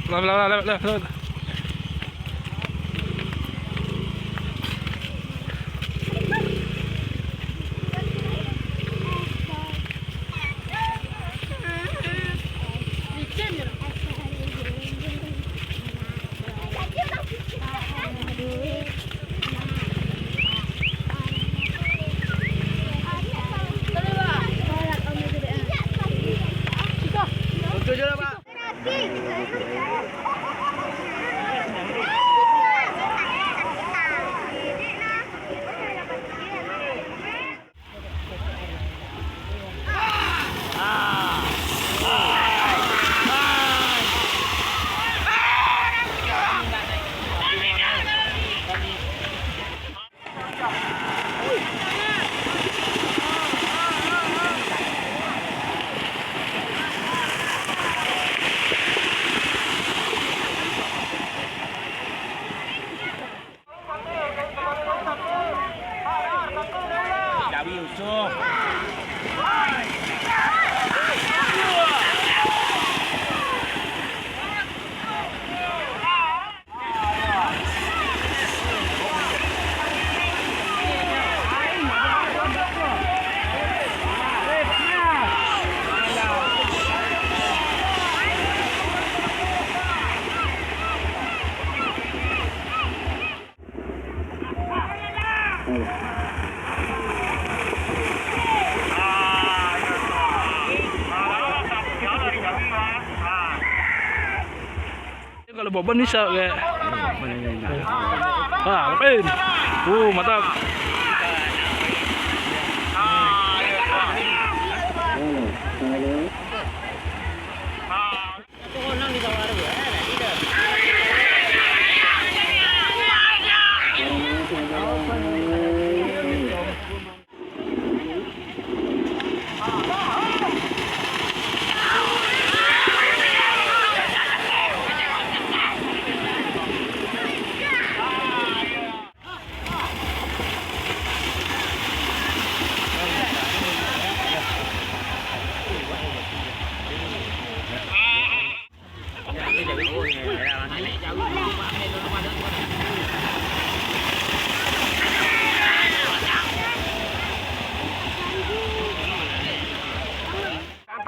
Lewat. Kalau boban bisa kayak. Lepin. Mantap.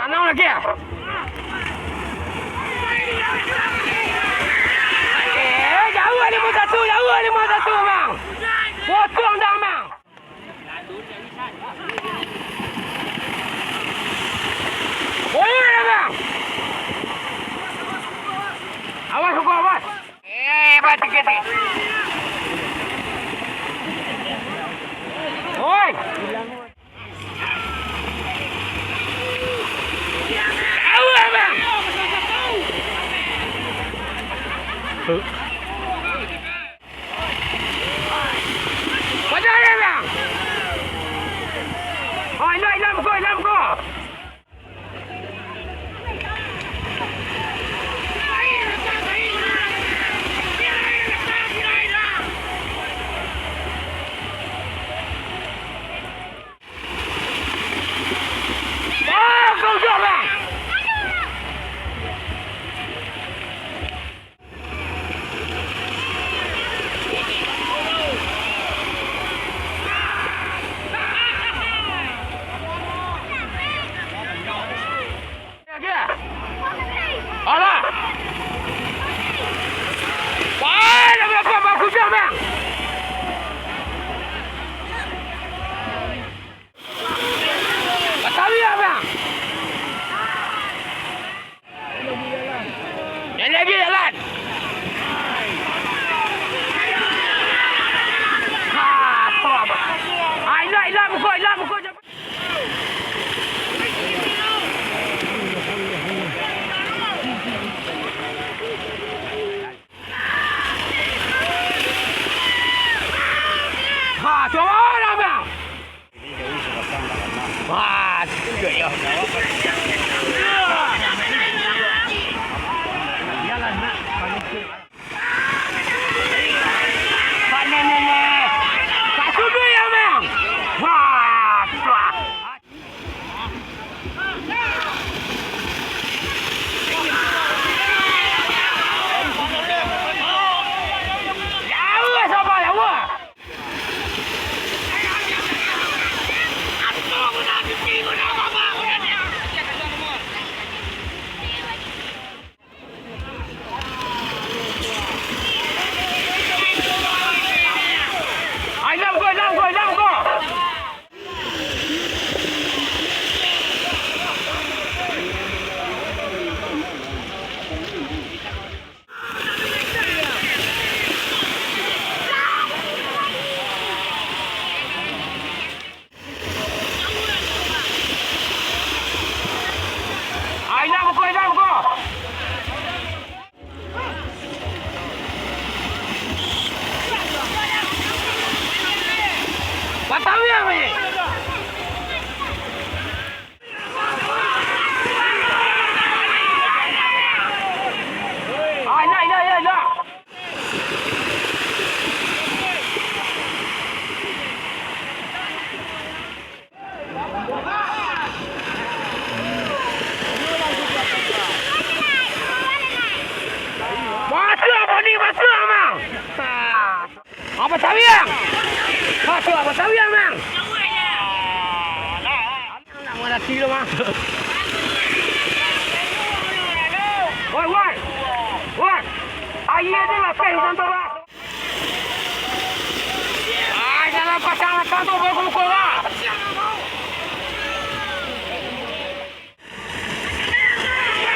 Tanam lagi ya? Jauh lima satu bang. Potong dah bang. Boleh dah bang. Awas hukum awas. Batu keti. Oi. Wajar ya bang. Oh ilah muka. Kau jauh bang. Alah. Wah, dah berapa bang kucing bang? Batawi ya bang? Yang lagi jalan. Ilah muka. Coba dah bang. Wah, gede ya. Jalan nak. Panen. Satu dua ya bang. Wah. Apa sawiang? Masuk apa sawiang, Mang? Nak mengerti lu, Mang. Woi, woi. Woi. Ayah dia lah peh contoh lah. Jangan pasang contoh berkumpul lah.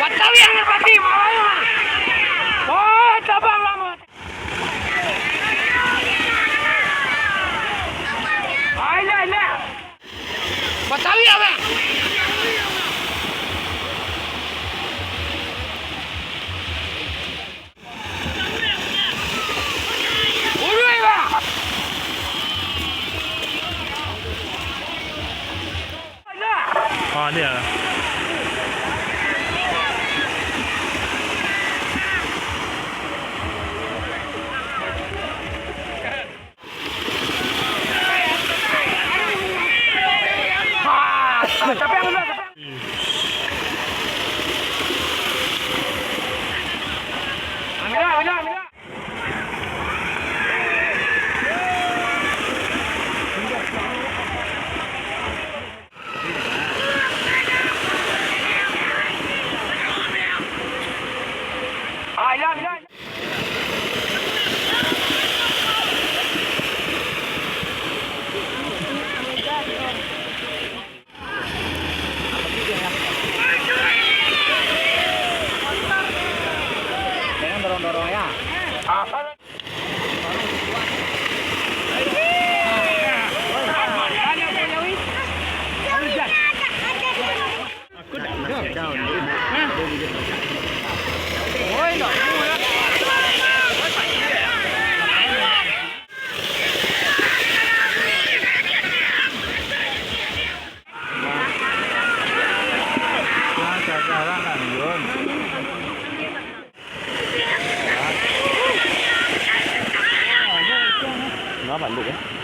Buat sawiang berpati, malah. Oh, cabang lama. Ini. Buat sawiang, Bang. Urui, Bang. Ni lah. Siapa yang benar? Ambil. Ya. Jangan dorong-dorong ya. Nó bắn được đấy.